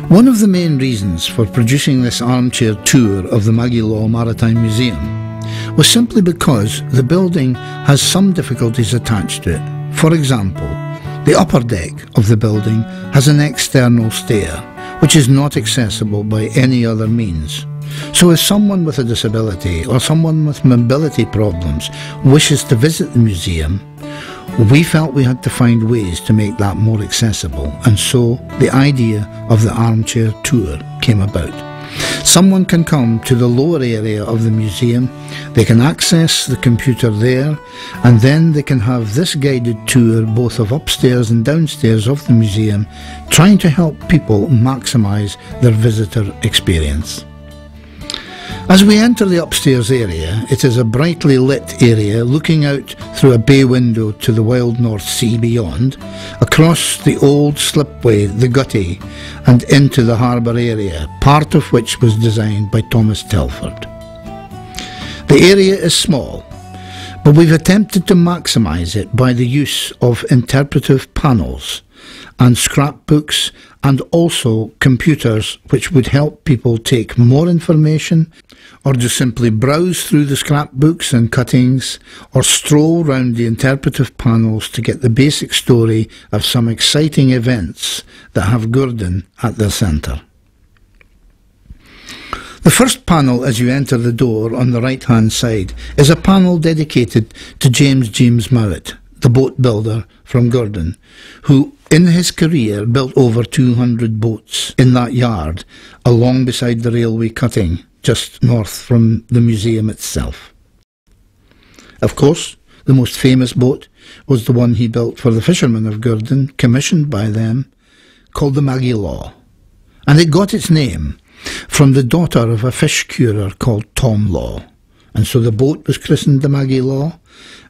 One of the main reasons for producing this armchair tour of the Maggi Maritime Museum was simply because the building has some difficulties attached to it. For example, the upper deck of the building has an external stair, which is not accessible by any other means. So if someone with a disability or someone with mobility problems wishes to visit the museum, we felt we had to find ways to make that more accessible, and so the idea of the armchair tour came about. Someone can come to the lower area of the museum, they can access the computer there, and then they can have this guided tour both of upstairs and downstairs of the museum, trying to help people maximise their visitor experience. As we enter the upstairs area, it is a brightly lit area looking out through a bay window to the wild North Sea beyond, across the old slipway, the Cutty, and into the harbour area, part of which was designed by Thomas Telford. The area is small, but we've attempted to maximise it by the use of interpretive panels and scrapbooks, and also computers which would help people take more information, or just simply browse through the scrapbooks and cuttings, or stroll round the interpretive panels to get the basic story of some exciting events that have Gurdon at their centre. The first panel as you enter the door on the right hand side is a panel dedicated to James Meritt, the boat builder from Gurdon, who in his career built over 200 boats in that yard along beside the railway cutting just north from the museum itself. Of course, the most famous boat was the one he built for the fishermen of Gurdon, commissioned by them, called the Maggi, and it got its name from the daughter of a fish curer called Tom Law, and so the boat was christened the Maggi,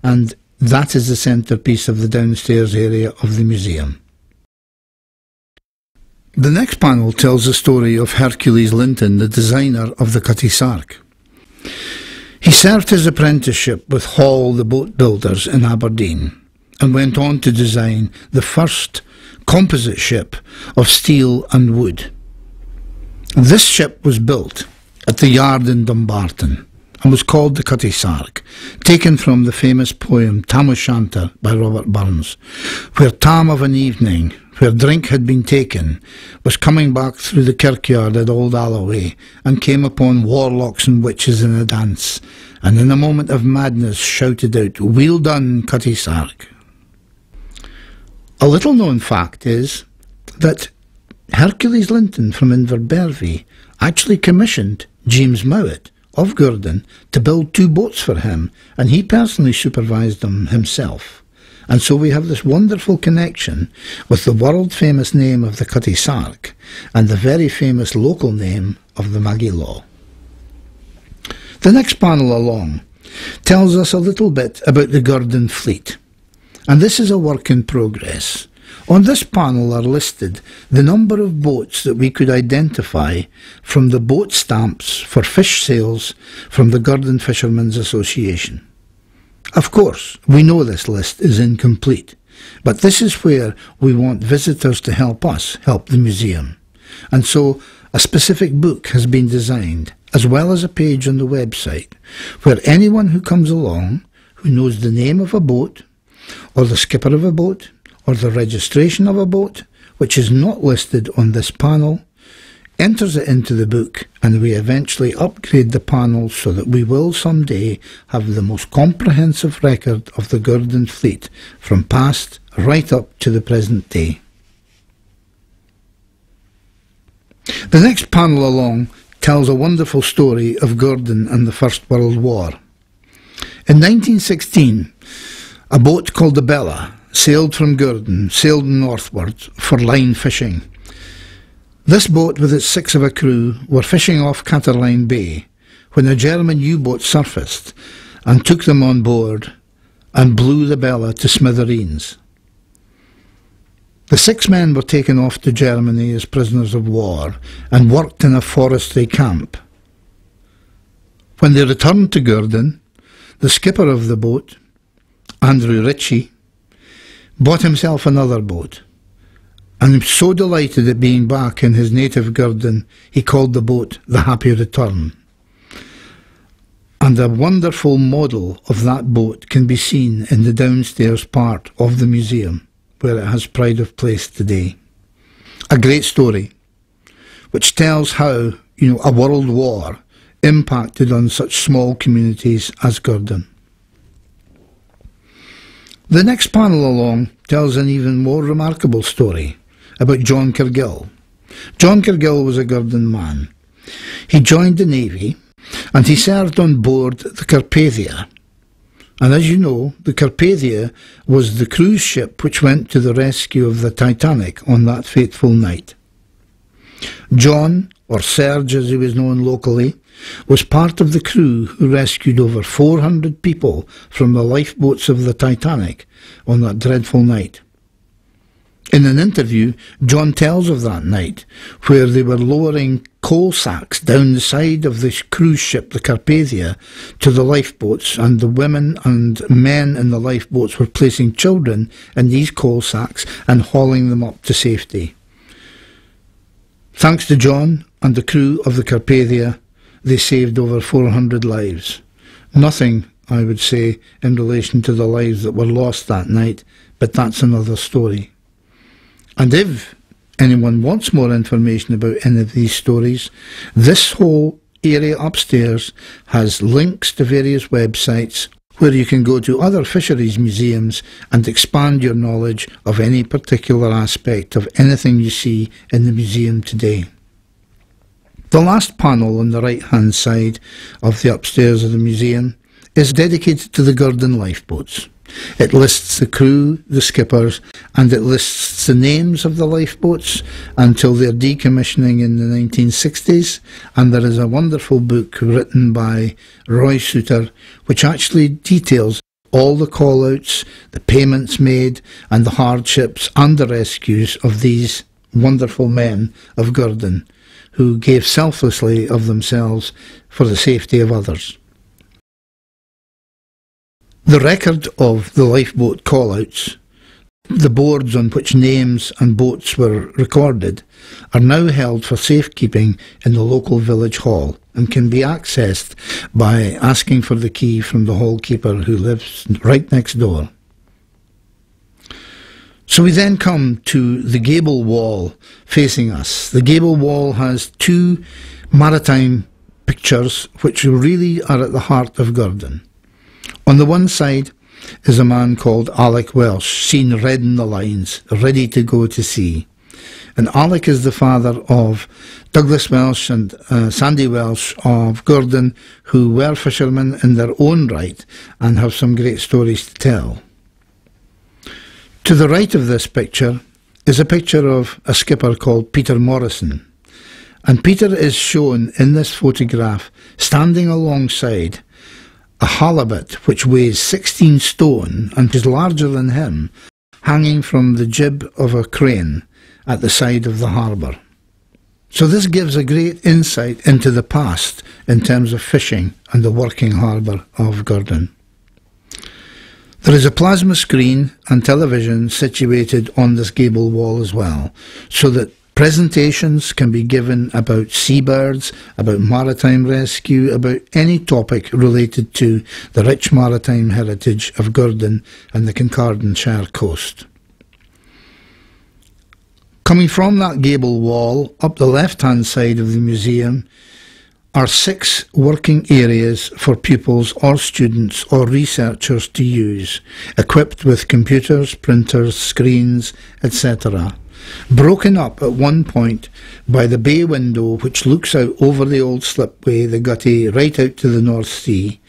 and that is the centrepiece of the downstairs area of the museum. The next panel tells the story of Hercules Linton, the designer of the Cutty Sark. He served his apprenticeship with Hall, the boat builders in Aberdeen, and went on to design the first composite ship of steel and wood. This ship was built at the yard in Dumbarton and was called the Cutty Sark, taken from the famous poem Tam O'Shanter by Robert Burns, where Tam of an evening, where drink had been taken, was coming back through the kirkyard at Old Alloway, and came upon warlocks and witches in a dance, and in a moment of madness shouted out, "Weel done, Cutty Sark." A little known fact is that Hercules Linton from Inverbervie actually commissioned James Mowat of Gurdon to build 2 boats for him, and he personally supervised them himself. And so we have this wonderful connection with the world-famous name of the Cutty Sark and the very famous local name of the Maggi. The next panel along tells us a little bit about the Gurdon fleet, and this is a work in progress. On this panel are listed the number of boats that we could identify from the boat stamps for fish sales from the Gurdon Fishermen's Association. Of course, we know this list is incomplete, but this is where we want visitors to help us help the museum. And so a specific book has been designed, as well as a page on the website, where anyone who comes along, who knows the name of a boat, or the skipper of a boat, or the registration of a boat, which is not listed on this panel, enters it into the book, and we eventually upgrade the panel so that we will someday have the most comprehensive record of the Gurdon fleet from past right up to the present day. The next panel along tells a wonderful story of Gurdon and the First World War. In 1916, a boat called the Bella sailed from Gurdon, sailed northward for line fishing. This boat with its 6 of a crew were fishing off Catterline Bay when a German U-boat surfaced and took them on board and blew the Bella to smithereens. The 6 men were taken off to Germany as prisoners of war and worked in a forestry camp. When they returned to Gurdon, the skipper of the boat, Andrew Ritchie, bought himself another boat, and so delighted at being back in his native Gurdon, he called the boat the Happy Return. And a wonderful model of that boat can be seen in the downstairs part of the museum, where it has pride of place today. A great story, which tells how, a world war impacted on such small communities as Gurdon. The next panel along tells an even more remarkable story about John Cargill. John Cargill was a Gurdon man. He joined the Navy and he served on board the Carpathia. And as you know, the Carpathia was the cruise ship which went to the rescue of the Titanic on that fateful night. John, or Serge as he was known locally, was part of the crew who rescued over 400 people from the lifeboats of the Titanic on that dreadful night. In an interview, John tells of that night, where they were lowering coal sacks down the side of the cruise ship, the Carpathia, to the lifeboats, and the women and men in the lifeboats were placing children in these coal sacks and hauling them up to safety. Thanks to John and the crew of the Carpathia, they saved over 400 lives. Nothing, I would say, in relation to the lives that were lost that night, but that's another story. And if anyone wants more information about any of these stories, this whole area upstairs has links to various websites where you can go to other fisheries museums and expand your knowledge of any particular aspect of anything you see in the museum today. The last panel on the right-hand side of the upstairs of the museum is dedicated to the Gurdon lifeboats. It lists the crew, the skippers, and it lists the names of the lifeboats until their decommissioning in the 1960s, and there is a wonderful book written by Roy Suter which actually details all the call-outs, the payments made, and the hardships and the rescues of these wonderful men of Gurdon, who gave selflessly of themselves for the safety of others. The record of the lifeboat call-outs, the boards on which names and boats were recorded, are now held for safekeeping in the local village hall and can be accessed by asking for the key from the hall keeper who lives right next door. So we then come to the gable wall facing us. The gable wall has two maritime pictures which really are at the heart of Gurdon. On the one side is a man called Alec Welsh, seen red in the lines, ready to go to sea. And Alec is the father of Douglas Welsh and Sandy Welsh of Gurdon, who were fishermen in their own right and have some great stories to tell. To the right of this picture is a picture of a skipper called Peter Morrison. And Peter is shown in this photograph standing alongside a halibut which weighs 16 stone and is larger than him, hanging from the jib of a crane at the side of the harbour. So this gives a great insight into the past in terms of fishing and the working harbour of Gurdon. There is a plasma screen and television situated on this gable wall as well, so that presentations can be given about seabirds, about maritime rescue, about any topic related to the rich maritime heritage of Gurdon and the Kincardineshire coast. Coming from that gable wall, up the left-hand side of the museum, are 6 working areas for pupils or students or researchers to use, equipped with computers, printers, screens, etc., broken up at one point by the bay window which looks out over the old slipway, the Cutty, right out to the North Sea,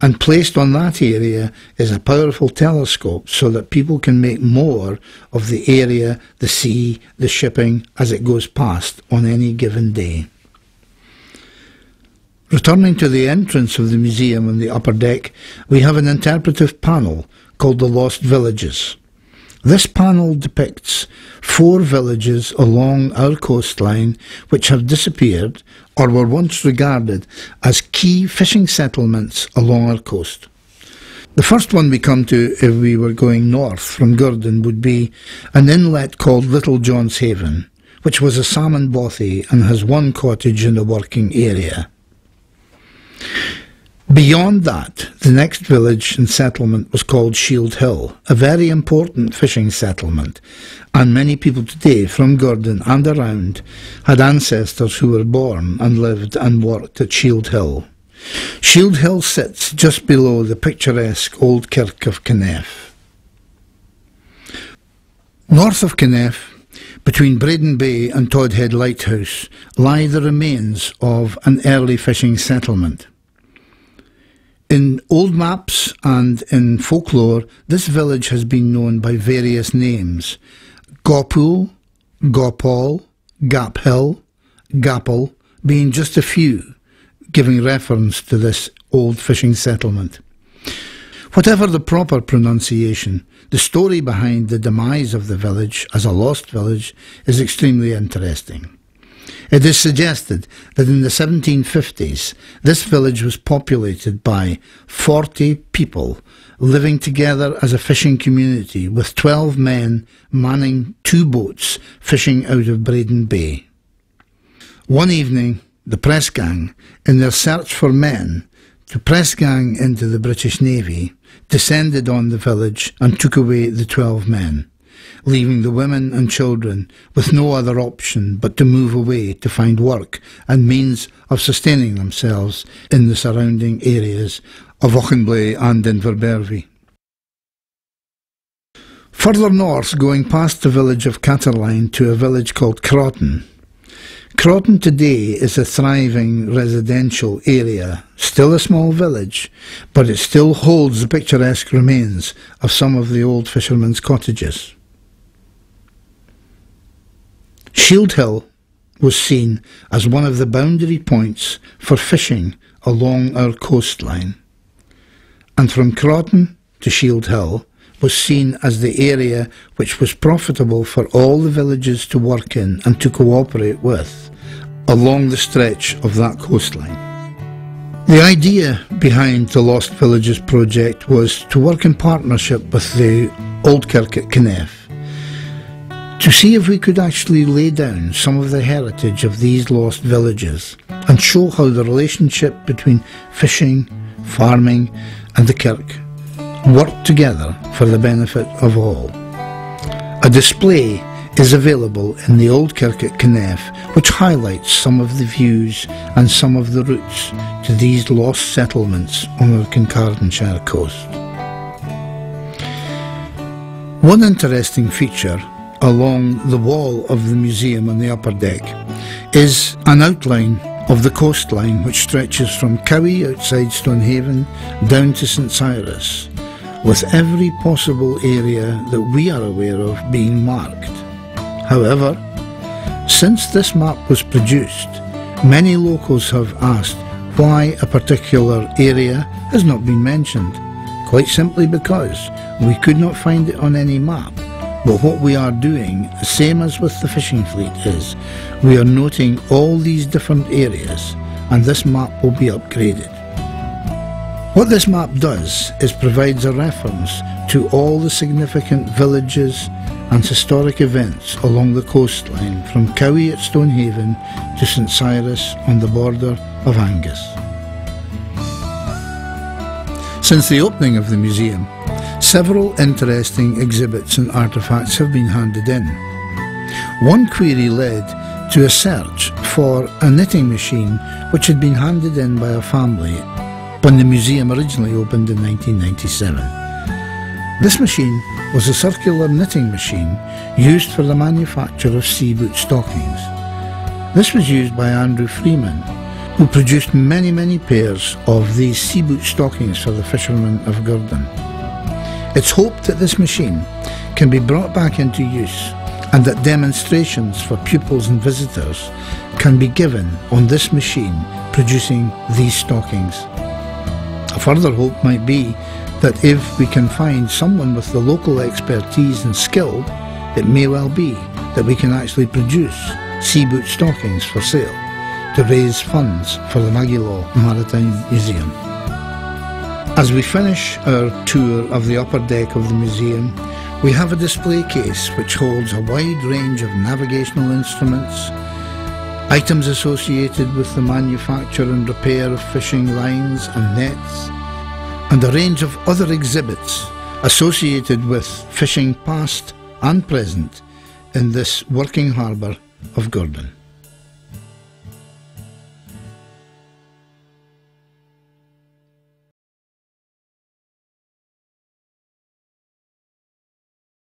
and placed on that area is a powerful telescope so that people can make more of the area, the sea, the shipping as it goes past on any given day. Returning to the entrance of the museum on the upper deck, we have an interpretive panel called The Lost Villages. This panel depicts 4 villages along our coastline which have disappeared or were once regarded as key fishing settlements along our coast. The first one we come to if we were going north from Gurdon would be an inlet called Little John's Haven, which was a salmon bothy and has one cottage in the working area. Beyond that, the next village and settlement was called Shield Hill, a very important fishing settlement, and many people today from Gurdon and around had ancestors who were born and lived and worked at Shield Hill. Shield Hill sits just below the picturesque old kirk of Kinneff. North of Kinneff, between Breydon Bay and Todhead Lighthouse, lie the remains of an early fishing settlement. In old maps and in folklore, this village has been known by various names: Gawpool, Gawpol, Gap Hill, Gapple being just a few, giving reference to this old fishing settlement. Whatever the proper pronunciation, the story behind the demise of the village as a lost village is extremely interesting. It is suggested that in the 1750s this village was populated by 40 people living together as a fishing community, with 12 men manning 2 boats fishing out of Breydon Bay. One evening, the press gang, in their search for men to press gang into the British Navy, descended on the village and took away the 12 men, leaving the women and children with no other option but to move away to find work and means of sustaining themselves in the surrounding areas of Auchenblay and Inverbervie. Further north, going past the village of Catterline to a village called Crotton. Crotton today is a thriving residential area, still a small village, but it still holds the picturesque remains of some of the old fishermen's cottages. Shield Hill was seen as one of the boundary points for fishing along our coastline, and from Crotton to Shield Hill was seen as the area which was profitable for all the villages to work in and to cooperate with along the stretch of that coastline. The idea behind the Lost Villages project was to work in partnership with the Old Kirk at Kinneff to see if we could actually lay down some of the heritage of these lost villages and show how the relationship between fishing, farming and the kirk worked together for the benefit of all. A display is available in the Old Kirk at Kinneff, which highlights some of the views and some of the routes to these lost settlements on our Kincardineshire coast. One interesting feature along the wall of the museum on the upper deck is an outline of the coastline which stretches from Cutty outside Stonehaven down to St Cyrus, with every possible area that we are aware of being marked. However, since this map was produced, many locals have asked why a particular area has not been mentioned, quite simply because we could not find it on any map. But what we are doing, same as with the fishing fleet, is we are noting all these different areas, and this map will be upgraded. What this map does is provides a reference to all the significant villages and historic events along the coastline from Cutty at Stonehaven to St Cyrus on the border of Angus. Since the opening of the museum, several interesting exhibits and artefacts have been handed in. One query led to a search for a knitting machine which had been handed in by a family when the museum originally opened in 1997. This machine was a circular knitting machine used for the manufacture of sea boot stockings. This was used by Andrew Freeman, who produced many pairs of these sea boot stockings for the fishermen of Gurdon. It's hoped that this machine can be brought back into use and that demonstrations for pupils and visitors can be given on this machine producing these stockings. A further hope might be that if we can find someone with the local expertise and skill, it may well be that we can actually produce sea boot stockings for sale to raise funds for the Maggi Maritime Museum. As we finish our tour of the upper deck of the museum, we have a display case which holds a wide range of navigational instruments, items associated with the manufacture and repair of fishing lines and nets, and a range of other exhibits associated with fishing past and present in this working harbour of Gordon.